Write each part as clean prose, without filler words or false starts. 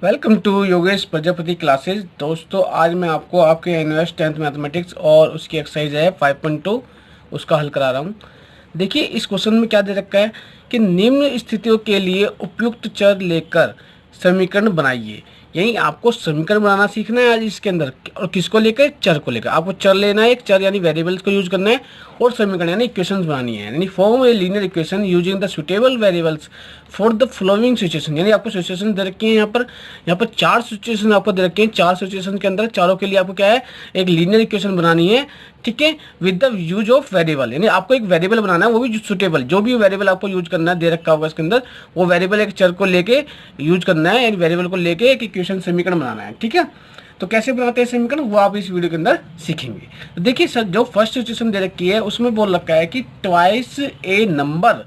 Welcome to Yogesh Prajapati classes. दोस्तों, आज मैं आपको आपके यूनिवर्स 10th मैथमेटिक्स और उसकी एक्सरसाइज है 5.2 उसका हल करा रहा हूँ। देखिए, इस क्वेश्चन में क्या दे रखा है कि निम्न स्थितियों के लिए उपयुक्त चर लेकर समीकरण बनाइए। यही आपको समीकरण बनाना सीखना है आज इसके अंदर। और किसको लेकर? चर को लेकर। आपको चर लेना है, एक चर यानी वेरिएबल्स को यूज करना है, और समीकरण यानी इक्वेशंस बनानी है। यानी form a linear equation using the suitable variables for the flowing situation. यानी आपको सिचुएशन दे रखी है यहाँ पर 4 सिचुएशन आपको दे रखे हैं। 4 सिचुएशन के अंदर चारों के लिए आपको क्या है, एक लीनियर इक्वेशन बनानी है। ठीक है, with the use of variable. यानी आपको एक वेरिएबल बनाना है, वो भी सुटेबल। जो भी वेरिएबल आपको यूज करना है दे रखा होगा इसके अंदर, वो वेरिएबल एक चर को लेके यूज करना है। यानी वेरिएबल को लेके एक इक्वेशन समीकरण बनाना है। ठीक है, तो कैसे बनाते हैं समीकरण वो आप इस वीडियो के अंदर सीखेंगे। तो देखिए सर, जो फर्स्ट सिचुएशन दे रखी है उसमें बोल रखा है कि twice a number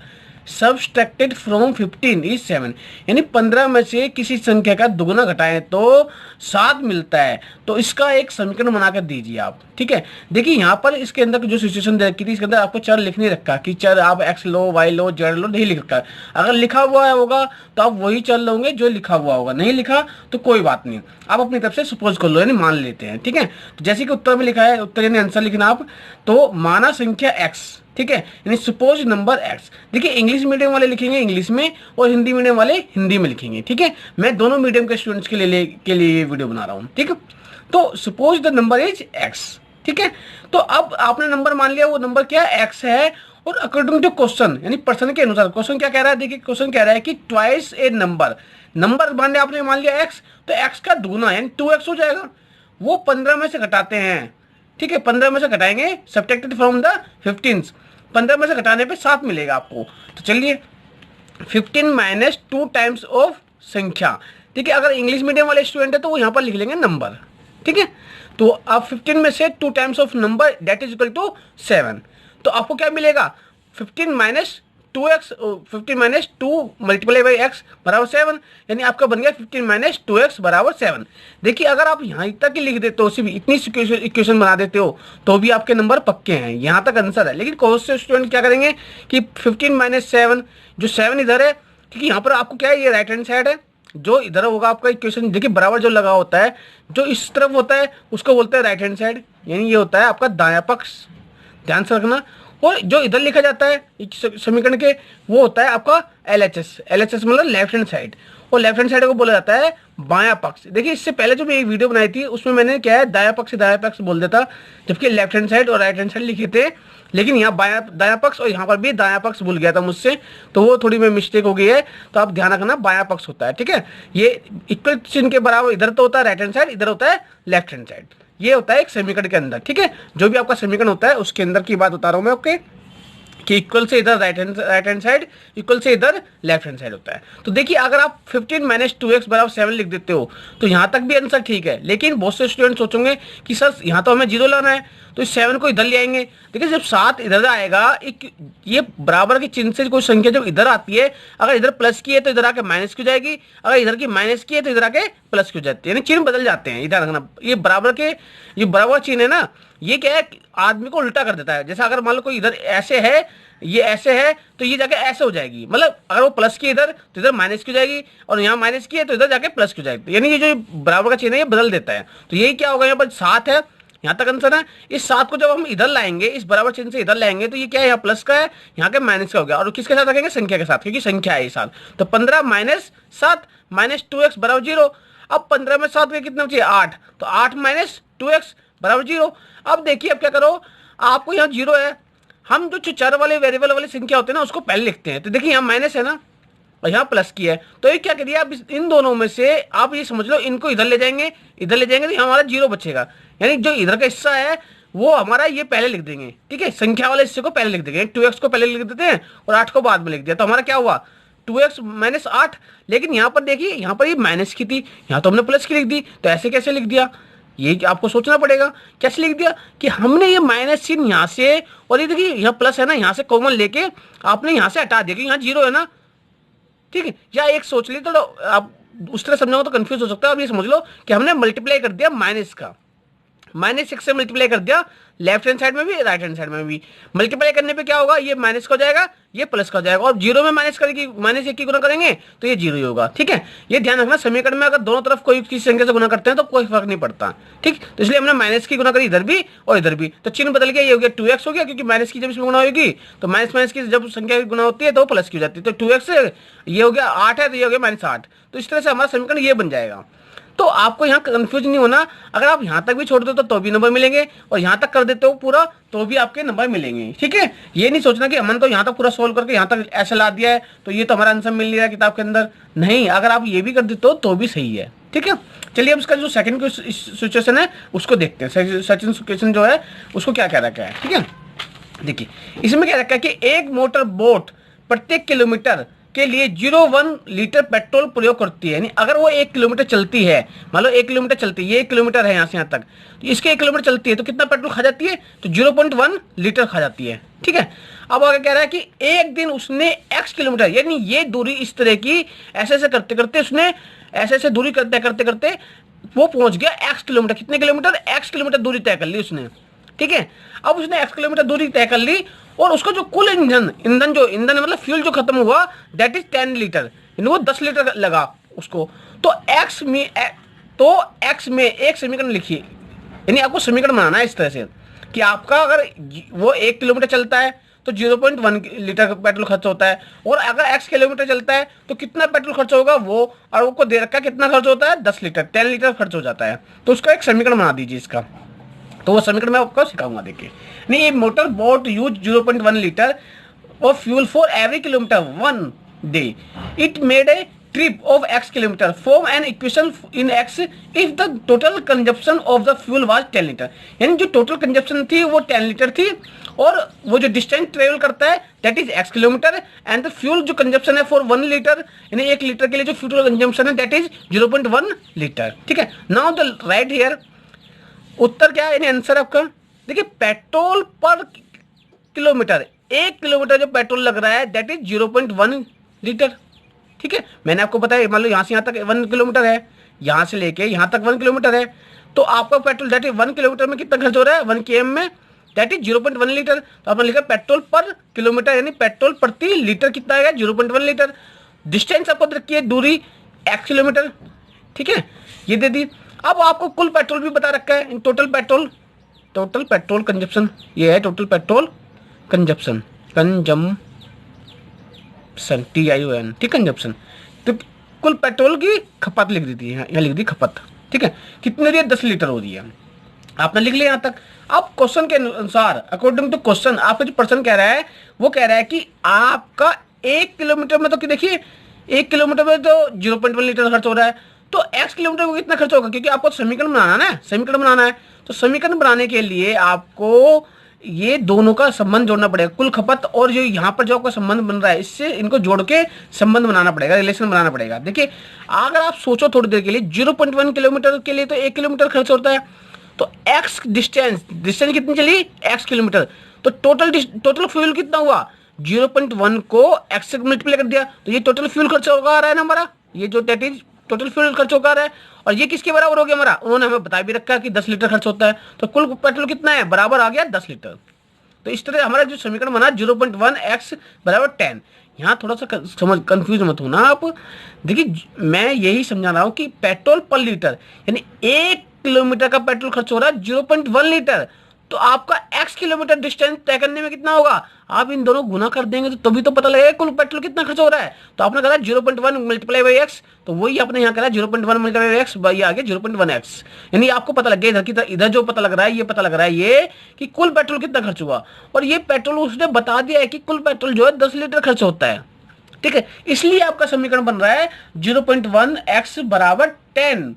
subtracted from 15 is 7। यानी 15 में से किसी संख्या का दुगुना घटाएं तो 7 मिलता है। तो इसका एक समीकरण बनाकर दीजिए आप। ठीक है, देखिए यहाँ पर इसके अंदर जो सिचुएशन दे रखी थी, इसके अंदर आपको चर लिख नहीं रखा कि चर आप एक्स लो, वाई लो, जेड लो, नहीं लिख रखा। अगर लिखा हुआ होगा तो आप वही चर लोगे जो लिखा हुआ होगा, नहीं लिखा तो कोई बात नहीं, आप अपनी तरफ से सपोज कर लो, यानी मान लेते हैं। ठीक है, तो जैसे कि उत्तर में लिखा है, उत्तर यानी आंसर लिखना आप, तो माना संख्या एक्स। ठीक है, यानी सपोज नंबर एक्स। देखिए, इंग्लिश मीडियम वाले लिखेंगे इंग्लिश में और हिंदी मीडियम वाले हिंदी में लिखेंगे। ठीक है, मैं दोनों मीडियम के स्टूडेंट्स के लिए वीडियो बना रहा हूँ। ठीक है, तो suppose the number is x. ठीक है, तो अब आपने नंबर मान लिया, वो नंबर क्या है, एक्स है। और अकॉर्डिंग टू क्वेश्चन, यानी प्रश्न के अनुसार, क्वेश्चन क्या कह रहा है, देखिए क्वेश्चन कह रहा है कि ट्वाइस ए नंबर। नंबर मान लिया आपने, मान लिया एक्स, तो एक्स का दुगुना यानी 2x हो जाएगा। वो 15 में से घटाते हैं। ठीक है, 15 में से घटाएंगे, सब्ट्रैक्टेड फ्रॉम द 15। 15 में से घटाने पे 7 मिलेगा आपको। तो चलिए, 15 माइनस 2 टाइम्स ऑफ संख्या। ठीक है, अगर इंग्लिश मीडियम वाले स्टूडेंट है तो वो यहाँ पर लिख लेंगे नंबर। ठीक है, तो आप 15 में से 2 times of number that is equal to 7। तो आपको क्या मिलेगा, 15 minus 2x, 15 minus 2 multiply by x बराबर 7। यानी आपका बन गया 15 माइनस 2x बराबर 7। देखिए, अगर आप यहाँ तक ही लिख देते हो, सिर्फ इतनी इक्वेशन बना देते हो, तो भी आपके नंबर पक्के हैं, यहाँ तक आंसर है। लेकिन कौन से स्टूडेंट क्या करेंगे कि 15 माइनस 7, जो 7 इधर है, क्योंकि यहाँ पर आपको क्या है, ये राइट हैंड साइड है, जो इधर होगा आपका इक्वेशन, देखिए बराबर जो लगा होता है, जो इस तरफ होता है उसको बोलते हैं राइट हैंड साइड, यानी ये होता है आपका दायां पक्ष, ध्यान से रखना। और जो इधर लिखा जाता है समीकरण के, वो होता है आपका LHS। LHS मतलब लेफ्ट हैंड साइड, और लेफ्ट हैंड साइड को बोला जाता है बायां पक्ष। देखिए, इससे पहले जो मैं एक वीडियो बनाई थी उसमें मैंने क्या है, दायां पक्ष बोल देता, जबकि लेफ्ट हैंड साइड और राइट हैंड साइड लिखे थे। लेकिन यहाँ दायां पक्ष, और यहाँ पर भी दायां पक्ष भूल गया था मुझसे, तो वो थोड़ी में मिस्टेक हो गई है। तो आप ध्यान रखना, बायां पक्ष होता है। ठीक है, ये इक्वल चिन्ह के बराबर इधर तो होता है राइट हैंड साइड, इधर होता है लेफ्ट हैंड साइड। ये होता है एक समीकरण के अंदर। ठीक है, जो भी आपका समीकरण होता है उसके अंदर की बात बता रहा हूँ मैं। ओके, कि इक्वल से इधर राइट हैंड साइड, इक्वल से इधर लेफ्ट हैंड साइड होता है। तो देखिए, अगर आप 15 माइनस 2x बराबर 7 लिख देते हो तो यहाँ तक भी आंसर ठीक है। लेकिन बहुत से स्टूडेंट सोचेंगे कि सर यहाँ तो हमें 0 लाना है, तो इस 7 को इधर ले आएंगे। देखिए, जब 7 इधर आएगा, एक ये बराबर के चिन्ह से कोई संख्या जब इधर आती है, अगर इधर प्लस की है तो इधर आके माइनस की हो जाएगी, अगर इधर की माइनस की है तो इधर आके प्लस की हो जाती है, यानी चिन्ह बदल जाते हैं। इधर रखना, ये बराबर चिन्ह है ना, ये क्या है, आदमी को उल्टा कर देता है। जैसे अगर मान लो कोई इधर ऐसे है, ये ऐसे है, तो ये जाके ऐसे हो जाएगी। मतलब अगर वो प्लस की इधर, तो इधर माइनस की हो जाएगी, और यहाँ माइनस की है तो इधर जाके प्लस की हो जाएगी। यानी ये जो बराबर का चिन्ह है ये बदल देता है। तो यही क्या होगा, यहाँ पर 7 है, यहाँ तक आंसर है। इस 7 को जब हम इधर लाएंगे, इस बराबर चिन्ह से इधर लाएंगे, तो ये क्या है, यहाँ प्लस का है, यहाँ के माइनस का हो गया। और किसके साथ रखेंगे, संख्या के साथ, क्योंकि संख्या है ये 7। तो 15 माइनस 7 माइनस 2x बराबर 0। अब 15 में 7 के कितना चाहिए, 8, तो 8 माइनस 2x बराबर 0। अब देखिए, अब क्या करो, आपको यहाँ 0 है, हम जो चर वाले वेरिएबल वाली संख्या होते हैं ना उसको पहले लिखते हैं। तो देखिए, यहाँ माइनस है ना, और यहाँ प्लस की है, तो ये क्या करिए, आप इन दोनों में से आप ये समझ लो, इनको इधर ले जाएंगे, तो हमारा 0 बचेगा। यानी जो इधर का हिस्सा है वो हमारा ये पहले लिख देंगे। ठीक है, संख्या वाले हिस्से को पहले लिख देंगे, 2x को पहले लिख देते हैं और 8 को बाद में लिख दिया, तो हमारा क्या हुआ, 2x माइनस 8। लेकिन यहाँ पर देखिए, यहाँ पर ये माइनस की थी, यहाँ तो हमने प्लस की लिख दी, तो ऐसे कैसे लिख दिया, ये आपको सोचना पड़ेगा। कैसे लिख दिया कि हमने ये माइनस चिन्ह यहाँ से, और ये देखिए यहाँ प्लस है ना, यहाँ से कॉमन लेके आपने यहाँ से हटा दिया, कि यहाँ 0 है ना। ठीक है, या एक सोच ली, तो आप उस तरह समझोगे तो कंफ्यूज हो सकता है। अब ये समझ लो कि हमने मल्टीप्लाई कर दिया माइनस का, -6 से मल्टीप्लाई कर दिया, लेफ्ट हैंड साइड में भी राइट हैंड साइड में भी। मल्टीप्लाई करने पे क्या होगा, ये माइनस का हो जाएगा, ये प्लस का हो जाएगा, और जीरो में -1 की गुना करेंगे तो ये जीरो ही होगा। ठीक है, ये ध्यान रखना, समीकरण में अगर दोनों तरफ कोई किसी संख्या से गुना करते हैं तो कोई फर्क नहीं पड़ता। ठीक, तो इसलिए हमने माइनस की गुना करी इधर भी और इधर भी, तो चिन्ह बदल गया, ये हो गया 2x हो गया, क्योंकि माइनस की जब इसमें गुना होगी तो माइनस की जब संख्या की गुना होती है तो प्लस की हो जाती है, तो 2x ये हो गया 8 है, तो ये हो गया -8। तो इस तरह से हमारा समीकरण ये बन जाएगा। तो आपको यहाँ कंफ्यूज नहीं होना, अगर आप यहाँ तक भी छोड़ दो तो भी नंबर मिलेंगे, और यहाँ तक कर देते हो पूरा तो भी आपके नंबर मिलेंगे। ठीक है, ये नहीं सोचना कि हमने तो यहाँ तक पूरा सोल्व करके यहाँ तक ऐसे ला दिया है तो ये तो हमारा आंसर मिल नहीं रहा किताब के अंदर। नहीं, अगर आप ये भी कर देते हो तो भी सही है। ठीक है, चलिए अब इसका जो सेकंड सिचुएशन है उसको देखते हैं। सेकंड सिचुएशन जो है उसको क्या कह रखा है। ठीक है, देखिए इसमें क्या रखा है कि एक मोटर बोट प्रत्येक किलोमीटर के लिए 0.1 लीटर पेट्रोल प्रयोग करती है। यानी अगर वो 1 किलोमीटर चलती है, मान लो 1 किलोमीटर चलती है, ये 1 किलोमीटर है यहाँ से यहाँ तक, तो इसके 1 किलोमीटर चलती है तो कितना पेट्रोल खा जाती है, तो 0.1 लीटर खा जाती है। ठीक है, अब आगे कह रहा है कि एक दिन उसने x किलोमीटर, यानी ये दूरी इस तरह की ऐसे ऐसे करते करते उसने ऐसे ऐसे दूरी करते करते करते वो पहुंच गया x किलोमीटर। कितने किलोमीटर, x किलोमीटर दूरी तय कर ली उसने। ठीक है, अब उसने x किलोमीटर दूरी तय कर ली, और उसका जो कुल ईंधन मतलब फ्यूल जो खत्म हुआ दैट इज 10 लीटर, यानी वो 10 लीटर लगा उसको। तो x में एक समीकरण लिखिए, यानी आपको समीकरण बनाना है इस तरह से कि आपका अगर वो 1 किलोमीटर चलता है तो 0.1 लीटर पेट्रोल खर्च होता है, और अगर x किलोमीटर चलता है तो कितना पेट्रोल खर्च होगा वो, और वो दे रखा है कितना खर्च होता है, 10 लीटर 10 लीटर खर्च हो जाता है। तो उसका एक समीकरण बना दीजिए इसका, तो वो समीकरण मैं आपको सिखाऊंगा। देखिए, नहीं, ये motor boat use 0.1 litre of fuel for every kilometre 1 day. It made a trip of x kilometre. Form an equation in x if the total consumption of the fuel was 10 litre. यानी जो total consumption थी वो 10 litre थी, और वो जो distance travel करता है that is x kilometre, and the fuel जो कंजप्शन है फॉर 1 लीटर, यानी 1 लीटर के लिए जो फ्यूल कंजप्शन है दैट इज 0.1 लीटर। ठीक है, नाउ द राइट हियर, उत्तर क्या है, यानी आंसर आपका। देखिए, पेट्रोल पर किलोमीटर, 1 किलोमीटर जो पेट्रोल लग रहा है दैट इज 0.1 लीटर। ठीक है, मैंने आपको बताया, मान लो यहाँ से यहाँ तक 1 किलोमीटर है, यहाँ से लेके यहाँ तक 1 किलोमीटर है, तो आपका पेट्रोल दैट इज 1 किलोमीटर में कितना खर्च हो रहा है, 1 km में दैट इज 0.1 लीटर। तो आपने लिखा पेट्रोल पर किलोमीटर, यानी पेट्रोल प्रति लीटर कितना आएगा, 0.1 लीटर। डिस्टेंस आपको रखी है दूरी x किलोमीटर। ठीक है, ये दे दी। अब आपको कुल पेट्रोल भी बता रखा है, टोटल पेट्रोल कंजप्शन, ये है टोटल पेट्रोल कंजप्शन, TION, ठीक, कंजप्शन। तो कुल पेट्रोल की खपत लिख दी थी, यहाँ लिख दी खपत। ठीक है, कितनी हो रही है, 10 लीटर हो रही है, आपने लिख लिया यहाँ तक। अब क्वेश्चन के अनुसार, अकॉर्डिंग टू क्वेश्चन, आपका जो प्रश्न कह रहा है वो कह रहा है कि आपका 1 किलोमीटर में, तो देखिए 1 किलोमीटर में तो 0.1 लीटर खर्च हो रहा है, तो x किलोमीटर को कितना खर्च होगा, क्योंकि आपको समीकरण बनाना है, तो समीकरण बनाने के लिए आपको ये दोनों का संबंध जोड़ना पड़ेगा, कुल खपत और जो यहाँ पर जो आपका संबंध बन रहा है, इससे इनको जोड़ के संबंध बनाना पड़ेगा, रिलेशन बनाना पड़ेगा। देखिए, अगर आप सोचो थोड़ी देर के लिए, 0.1 किलोमीटर के लिए तो 1 किलोमीटर खर्च होता है, तो x डिस्टेंस कितनी चली, x किलोमीटर, तो टोटल फ्यूल कितना हुआ, 0.1 को x से मल्टीप्लाई कर दिया, तो ये टोटल फ्यूल खर्च होगा आ रहा है ना हमारा, ये जो दैट इज टोटल फ्यूल खर्च होगा आ रहा है। और ये किसके बराबर हो गया हमारा, उन्होंने हमें बता भी रखा है कि 10 लीटर खर्च होता है, तो कुल पेट्रोल कितना है, बराबर आ गया 10 लीटर। तो इस तरह हमारा जो समीकरण बना 0.1 x बराबर 10। यहाँ थोड़ा सा समझ कंफ्यूज मत होना आप। देखिए, मैं यही समझा रहा हूँ कि पेट्रोल पर लीटर, यानी 1 किलोमीटर का पेट्रोल खर्च हो रहा है 0.1 लीटर, तो आपका x किलोमीटर डिस्टेंस तय करने में कितना होगा, आप इन दोनों गुना कर देंगे तो तभी तो पता लगेगा कुल पेट्रोल कितना खर्च हो रहा है। तो आपने कहा 0.1 मल्टीप्लाई बाई x, तो वही आपने यहाँ करा 0.1 मल्टीप्लाई बाई x, ये आ गया 0.1x। यानी आपको पता लग गया इधर जो पता लग रहा है, ये पता लग रहा है ये कि कुल पेट्रोल कितना खर्च हुआ, और ये पेट्रोल उसने बता दिया है कि कुल पेट्रोल जो है 10 लीटर खर्च होता है। ठीक है, इसलिए आपका समीकरण बन रहा है 0.1x बराबर 10।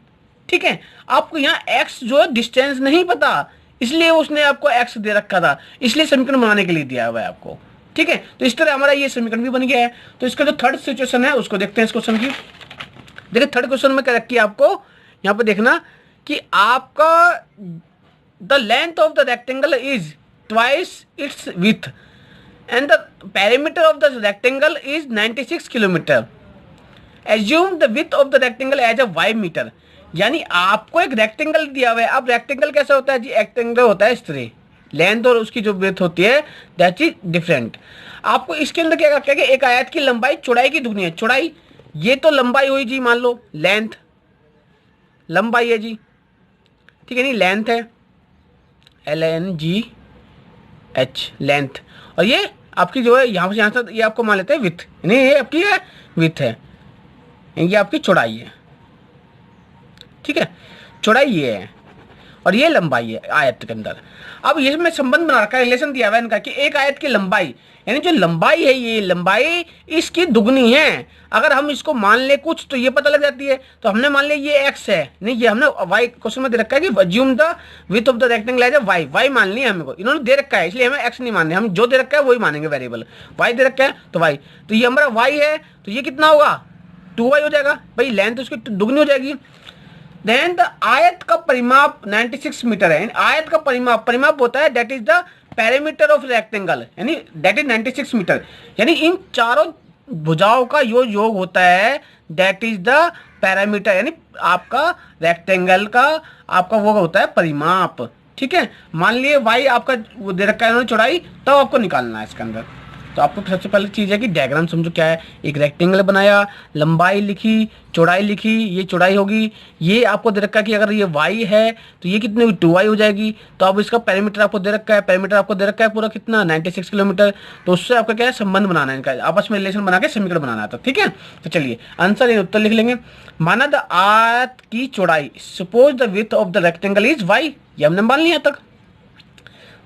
ठीक है, आपको यहाँ x जो है डिस्टेंस नहीं पता, इसलिए उसने आपको x दे रखा था, इसलिए समीकरण बनाने के लिए दिया हुआ है आपको। ठीक है, तो इस तरह हमारा ये समीकरण भी बन गया है। तो इसका जो थर्ड सिचुएशन है उसको देखते हैं इस क्वेश्चन की। देखिए, थर्ड क्वेश्चन में क्या रखी है आपको, यहाँ पे देखना कि आपका the length of the rectangle is twice its width and the perimeter of the rectangle is 96 kilometre. Assume the width of the rectangle as a 5 metre. यानी आपको एक रेक्टेंगल दिया हुआ है। अब रेक्टेंगल कैसा होता है जी, रेक्टेंगल होता है इस तरह, लेंथ और उसकी जो ब्रेथ होती है दैट इज डिफरेंट। आपको इसके अंदर क्या क्या कि एक आयत की लंबाई चौड़ाई की दुगनी है। चौड़ाई ये तो लंबाई हुई जी, मान लो लेंथ लंबाई है जी, ठीक है, नहीं लेंथ है LNGH लेंथ, और ये आपकी जो है यहाँ से यहाँ से ये आपको मान लेते हैं विथ, नहीं ये आपकी है विथ है, ये आपकी चौड़ाई है, ठीक है, चौड़ाई ये है और ये लंबाई है आयत के अंदर। अब ये में संबंध बना रखा है, रिलेशन दिया हुआ है इनका कि एक आयत की लंबाई, यानी जो लंबाई है ये लंबाई इसकी दुगनी है। अगर हम इसको मान ले कुछ तो ये पता लग जाती है, तो हमने मान लिया ये x है, नहीं ये हमने y क्वेश्चन में दे रखा है कि assume the width of the rectangle as y मान लिया हमको, इन्होंने दे रखा है इसलिए हमें x नहीं मानने, हम जो दे रखा है वही मानेंगे वेरिएबल। y दे रखा है तो y, तो ये हमारा y है तो ये कितना होगा 2y हो जाएगा भाई, लेंथ उसकी दुगनी हो जाएगी। देन द आयत का परिमाप 96 मीटर है, आयत का परिमाप होता है that is the parameter of rectangle, यानी दैट इज 96 मीटर, यानी इन चारों भुजाओं का योग होता है दैट इज द पैरामीटर, यानी आपका रेक्टेंगल का आपका वो होता है परिमाप, ठीक है। मान लिए y आपका दे रखा है इन्होंने चौड़ाई, तो आपको निकालना है इसके अंदर। तो आपको सबसे पहले चीज़ है कि डायग्राम समझो क्या है, एक रेक्टेंगल बनाया, लंबाई लिखी, चौड़ाई लिखी, ये चौड़ाई होगी, ये आपको दे रखा है कि अगर ये y है तो ये कितनी 2y हो जाएगी। तो अब इसका पैरामीटर आपको दे रखा है, पैरामीटर आपको दे रखा है पूरा कितना 96 किलोमीटर, तो उससे आपका क्या है संबंध बनाना है, इनका आपस में रिलेशन बना के समीकरण बनाना है, तो ठीक है। तो चलिए आंसर ये उत्तर लिख लेंगे। माना द आयत की चौड़ाई, suppose the width of the rectangle is y, ये हमने मान लिया तक।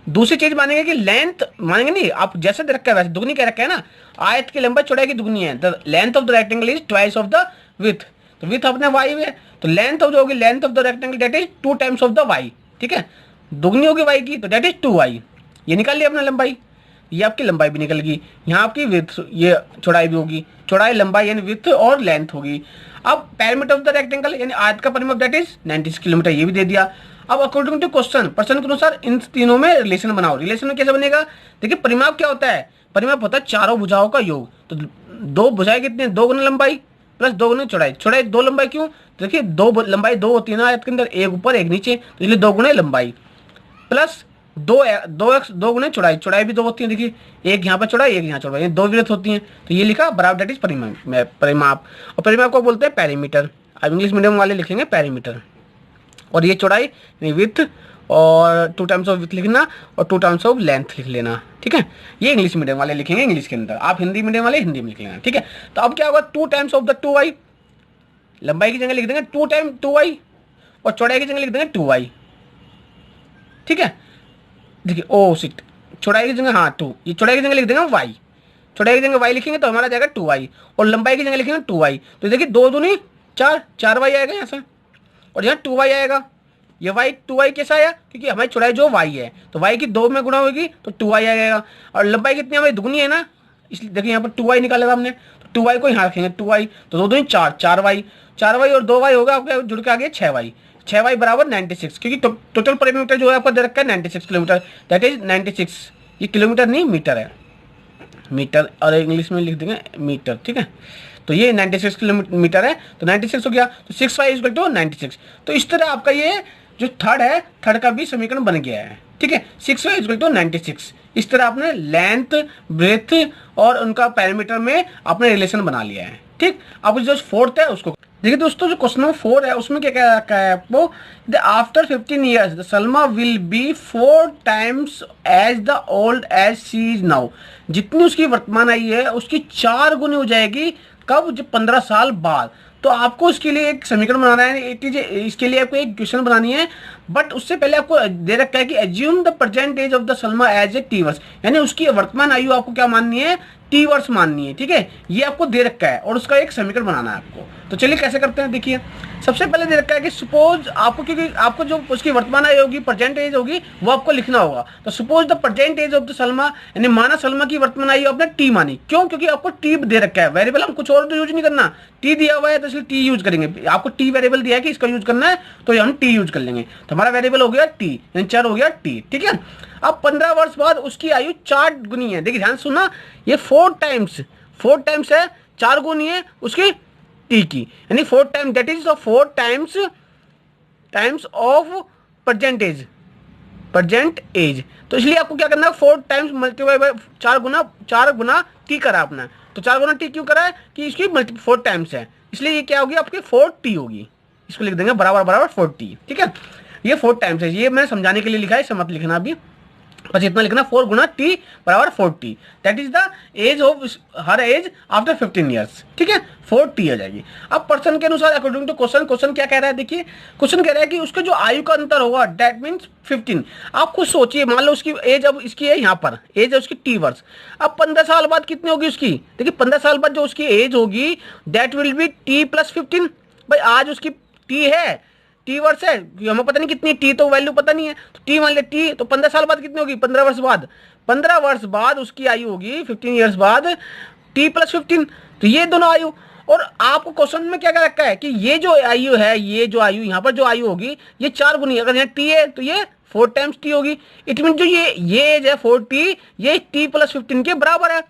दूसरी चीज मानेंगे कि लेंथ, मानेंगे नहीं आप जैसे दे रखा है वैसे दुगनी कह रखा है ना, आयत की लंबाई चौड़ाई की दुगनी है, the length of the rectangle is twice of the width, तो विड्थ अपने y है तो लेंथ ऑफ जो होगी length of the rectangle that is 2 times of the y, ठीक है, दुगनी होगी y की तो दैट इज 2y, ये निकाल लिया अपना लंबाई, ये आपकी लंबाई भी निकल गई, यहाँ आपकी विड्थ ये चौड़ाई भी होगी, चौड़ाई लंबाई यानी विड्थ और लेंथ होगी। अब पैरामीटर ऑफ द रेक्टेंगल यानी आयत का परिमाप दैट इज 96 किलोमीटर, ये भी दे दिया। अब अकॉर्डिंग टू क्वेश्चन, प्रश्न के अनुसार इन तीनों में रिलेशन बनाओ। रिलेशन में कैसे बनेगा, देखिए परिमाप क्या होता है, परिमाप होता है चारों भुजाओं का योग, तो दो भुजाएं कितनी, 2 गुना लंबाई प्लस 2 गुना चौड़ाई, चौड़ाई 2 लंबाई क्यों, तो देखिए 2 लंबाई 2 होती है ना आयत के अंदर, एक ऊपर एक नीचे, तो इसलिए 2 गुना लंबाई प्लस 2 गुना चौड़ाई, चौड़ाई भी 2 होती है, देखिए एक यहाँ पर चौड़ाई एक यहाँ चौड़ाई, 2 विड्थ होती हैं, तो ये लिखा बराबर दैट इज परिमाप, और परिमाप को बोलते हैं पैरामीटर। अब इंग्लिश मीडियम वाले लिखेंगे पैरामीटर, और ये चौड़ाई विथ और 2 टाइम्स ऑफ विथ लिखना और 2 टाइम्स ऑफ लेंथ लिख लेना, ठीक है, ये इंग्लिश मीडियम वाले लिखेंगे इंग्लिश के अंदर, आप हिंदी मीडियम वाले हिंदी में लिख लेना, ठीक है। तो अब क्या होगा 2 टाइम्स ऑफ द 2y, लंबाई की जगह लिख देंगे 2 टाइम 2y और चौड़ाई की जगह लिख देंगे 2y, ठीक है। देखिए ओ सिट, चौड़ाई की जगह हाँ 2, ये चौड़ाई की जगह लिख देंगे y, चौड़ाई की जगह y लिखेंगे तो हमारा जाएगा 2y, और लंबाई की जगह लिखेंगे 2y, तो देखिए 2 दूनी 4y आएगा यहाँ से, और यहाँ 2y आएगा, ये y 2y कैसा आया क्योंकि हमारी चौड़ाई जो y है तो y की 2 में गुणा होगी तो 2y आएगा, और लंबाई कितनी हमारी दुगनी है ना, इसलिए देखिए यहाँ पर 2y निकालेगा हमने, तो 2y को यहाँ रखेंगे 2y, तो 2 दूनी 4y और 2y होगा आपका जुड़ के आ गया 6y बराबर 96, क्योंकि टोटल परिमीटर जो है आपका दे रखा है 96 किलोमीटर, दैट इज 96, ये किलोमीटर नहीं मीटर है, मीटर और इंग्लिश में लिख देंगे मीटर, ठीक है। तो ये 96 किलोमीटर है, तो 96 हो गया, तो 6y इक्वल टू 96। तो इस तरह आपका ये जो थर्ड है, थर्ड का भी समीकरण बन गया है, ठीक है, 6y इक्वल टू 96। इस तरह आपने लेंथ ब्रेथ और उनका पैरामीटर में आपने रिलेशन बना लिया है, ठीक। अब जो फोर्थ है उसको देखिए दोस्तों, जो क्वेश्चन नंबर 4 है उसमें क्या क्या रखा है आपको, after 15 years the Salma will be 4 times as the old as she is now, जितनी उसकी वर्तमान आयु है उसकी 4 गुनी हो जाएगी, कब, जब 15 साल बाद। तो आपको इसके लिए एक समीकरण बनाना है, इसके लिए आपको एक क्वेश्चन बनानी है, बट उससे पहले आपको दे रखा है कि assume the present age of the Salma as a t वर्ष, यानी उसकी वर्तमान आयु आपको क्या माननी है, टी वर्ष माननी है, ठीक है, ये आपको दे रखा है और उसका एक समीकरण बनाना है आपको। तो चलिए कैसे करते हैं, देखिए सबसे पहले दे रखा है कि सपोज आपको, क्योंकि आपको जो उसकी वर्तमान आयु होगी प्रेजेंट एज होगी वो आपको लिखना होगा, तो suppose the present age of the Salma, यानी माना सलमा की वर्तमान आयु आपने टी मानी, क्यों, क्योंकि आपको टी दे रखा है, वेरिएबल हम कुछ और तो यूज नहीं करना, टी दिया हुआ है तो इसलिए टी यूज करेंगे, आपको टी वेरिएबल दिया है कि इसका यूज करना है तो हम टी यूज कर लेंगे, तो हमारा वेरिएबल हो गया टी, यानी चर हो गया टी, ठीक है। अब 15 वर्ष बाद उसकी आयु 4 गुनी है, देखिए ध्यान सुना, ये 4 टाइम्स है, 4 गुनी है उसकी टी की, यानी 4 times that is 4 times times of present age, present age. तो इसलिए आपको क्या करना है, 4 टाइम्स मल्टीप्लाई बाय 4 गुना टी करा अपना। तो 4 गुना टी क्यों करा है कि इसकी 4 टाइम्स है, इसलिए ये क्या होगी आपकी 4t होगी। इसको लिख देंगे बराबर बराबर 4t। ठीक है, ये 4 टाइम्स है, ये मैंने समझाने के लिए लिखा है, इसे मत लिखना अभी, बस इतना लिखना 4 गुना टी बराबर 4t। That is the age of her age after 15 years. ठीक है, 4t आ जाएगी। अब पर्सन के अनुसार अकॉर्डिंग टू क्वेश्चन, क्वेश्चन क्या कह रहा है, देखिए क्वेश्चन कह रहा है कि उसका जो आयु का अंतर होगा दैट मीन्स 15। आप खुद सोचिए, मान लो उसकी एज, अब इसकी है यहाँ पर एज है उसकी t वर्ष, अब 15 साल बाद कितनी होगी उसकी, देखिए 15 साल बाद जो उसकी एज होगी that will be t plus 15। भाई आज उसकी t है, टी वर्ष है, हमें पता नहीं कितनी टी, तो वैल्यू पता नहीं है, तो टी मान ले टी, तो 15 साल बाद कितनी होगी, 15 वर्ष बाद, 15 वर्ष बाद उसकी आयु होगी 15 ईयर्स बाद टी प्लस 15। तो ये दोनों आयु, और आपको क्वेश्चन में क्या क्या रखा है कि ये जो आयु है, ये जो आयु यहाँ पर जो आयु होगी ये 4 गुनी, अगर यहाँ टी है तो ये 4 टाइम्स टी होगी। इट मीन जो ये एज है 4t, ये टी प्लस 15 के बराबर है,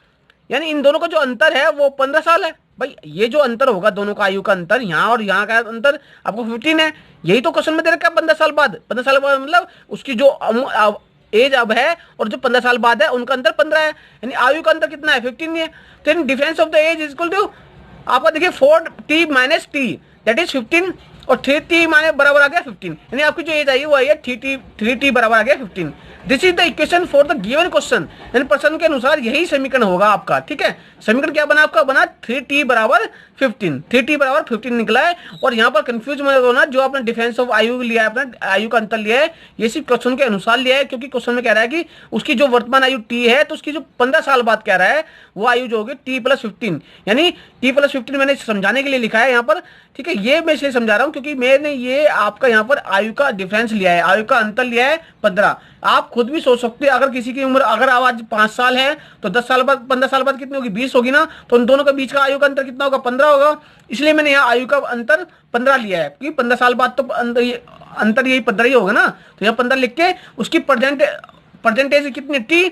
यानी इन दोनों का जो अंतर है वो 15 साल है। भाई ये जो अंतर होगा दोनों का आयु का अंतर, यहाँ और यहाँ का अंतर आपको 15 है, यही तो क्वेश्चन में दे रखा है 15 साल बाद। 15 साल बाद मतलब उसकी जो एज अब है और जो 15 साल बाद है उनका अंतर 15 है, यानी आयु का अंतर कितना है 15 है। तो difference of the age is equal to आपका देखिए 4t minus T that is 15, और 3t माइनस बराबर आ गया 15, यानी आपकी जो एज आई है वो आई है 3t बराबर आ गया 15। This is the equation for the given question, यानी प्रश्न के अनुसार यही समीकरण होगा आपका। ठीक है, समीकरण क्या बना आपका, बना 3t बराबर 15, 3t बराबर 15 निकला है। और यहाँ पर कंफ्यूज मत होना, जो आपने डिफरेंस ऑफ आयु लिया है, अपना आयु का अंतर लिया है, ये सिर्फ क्वेश्चन के अनुसार लिया है, क्योंकि क्वेश्चन में कह रहा है कि उसकी जो वर्तमान आयु t है, तो उसकी जो 15 साल बाद कह रहा है वो आयु जो होगी t प्लस 15, यानी t प्लस 15 मैंने समझाने के लिए लिखा है यहाँ पर। ठीक है, ये मैं इसलिए समझा रहा हूँ क्योंकि मैंने ये आपका यहाँ पर आयु का डिफरेंस लिया है, आयु का अंतर लिया है 15। आप खुद भी सोच सकते हैं, अगर किसी की उम्र अगर आज 5 साल है तो 10 साल बाद 15 साल बाद कितनी होगी 20 होगी ना, तो उन दोनों के बीच का आयु का अंतर कितना होगा 15 होगा। इसलिए मैंने यहाँ आयु का अंतर 15 लिया है, क्योंकि 15 साल बाद तो अंतर यही 15 ही होगा ना, तो यहाँ 15 लिख के उसकी परसेंटेज कितनी टी,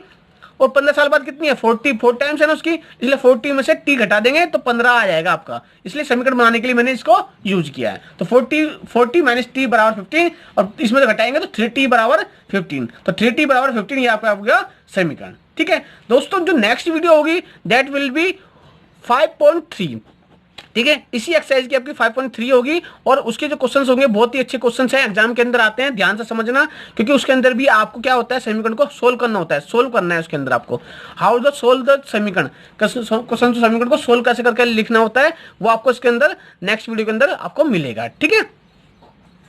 और 15 साल बाद कितनी है 4 टाइम्स है ना उसकी, इसलिए 4t में से t घटा देंगे तो 15 आ जाएगा आपका। इसलिए समीकरण बनाने के लिए मैंने इसको यूज किया है। तो 40 माइनस टी बराबर 15, और इसमें से घटाएंगे तो 3t बराबर 15, तो 3t बराबर 15 ये आपका हो गया समीकरण। ठीक है दोस्तों, जो नेक्स्ट वीडियो होगी दैट विल बी 5.3। ठीक है, इसी एक्सरसाइज की आपकी 5.3 होगी, और उसके जो क्वेश्चंस होंगे बहुत ही अच्छे क्वेश्चंस हैं, एग्जाम के अंदर आते हैं, ध्यान से समझना, क्योंकि उसके अंदर भी आपको क्या होता है समीकरण को सोल्व करना होता है, सोल्व करना है उसके अंदर आपको, हाउ द सोल्व द समीकरण, क्वेश्चन समीकरण को सोल्व कैसे करके लिखना होता है, वो आपको इसके अंदर नेक्स्ट वीडियो के अंदर आपको मिलेगा। ठीक है।